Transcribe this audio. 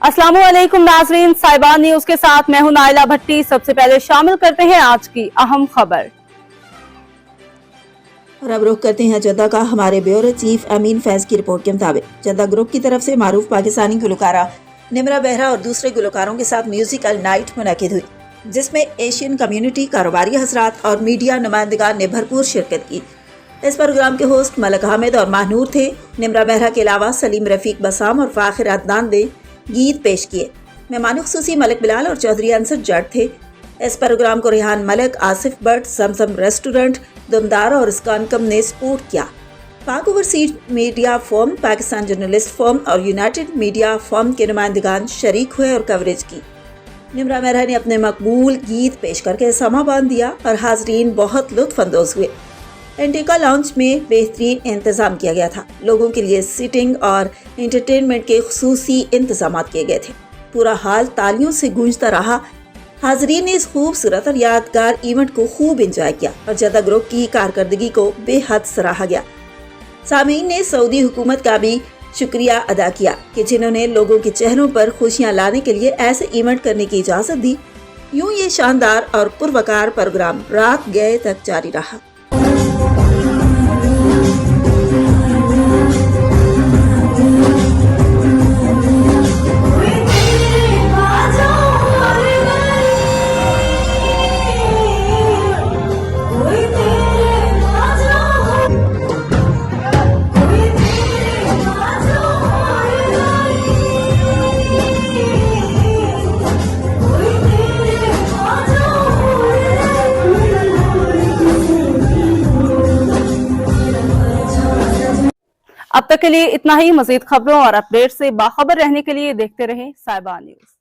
अस्सलामुअलैकुम नाजरीन, साहिबान न्यूज के साथ मैं हूं नाइला भट्टी। सबसे पहले शामिल करते हैं आज की अहम खबर। और अब रुख करते हैं जद्दा का। हमारे ब्यूरो चीफ अमीन फैज की रिपोर्ट के मुताबिक जद्दा ग्रुप की तरफ से मारूफ पाकिस्तानी गुलकारा निमरा बेहरा और दूसरे गुलकारों के साथ म्यूजिकल नाइट मुनक़िद हुई, जिसमें एशियन कम्युनिटी, कारोबारी हजरात और मीडिया नुमाइंदगान ने भरपूर शिरकत की। इस प्रोग्राम के होस्ट मलक हामिद और महानूर थे। निमरा बेहरा के अलावा सलीम रफीक बसाम और फाखिर अदनान ने गीत पेश किए। मेहमान खुसूसी मलिक बिलाल और चौधरी अंसर जट थे। इस प्रोग्राम को रेहान मलिक, आसिफ भट्ट, समसम रेस्टोरेंट, दमदार और स्कानकम ने सपोर्ट किया। पाक overseas media forum, Pakistan journalist forum और यूनाइटेड मीडिया फोरम के नुमाइंदगान शरीक हुए और कवरेज की। निमरा बेहरा ने अपने मकबूल गीत पेश करके समा बांध दिया और हाजरीन बहुत लुत्फ अंदोज हुए। एंटिका लाउंज में बेहतरीन इंतजाम किया गया था। लोगों के लिए सीटिंग और एंटरटेनमेंट के खुसूसी इंतजाम किए गए थे। पूरा हाल तालियों से गूंजता रहा। हाजरीन ने इस खूबसूरत और यादगार इवेंट को खूब एंजॉय किया और जद्दा ग्रुप की कारकर्दगी को बेहद सराहा गया। सामीन ने सऊदी हुकूमत का भी शुक्रिया अदा किया कि जिन्होंने लोगों के चेहरों पर खुशियां लाने के लिए ऐसे इवेंट करने की इजाजत दी। यूं ये शानदार और पुरवकार प्रोग्राम रात गए तक जारी रहा। अब तक के लिए इतना ही। मजीद खबरों और अपडेट से बाखबर रहने के लिए देखते रहें साहिबान न्यूज।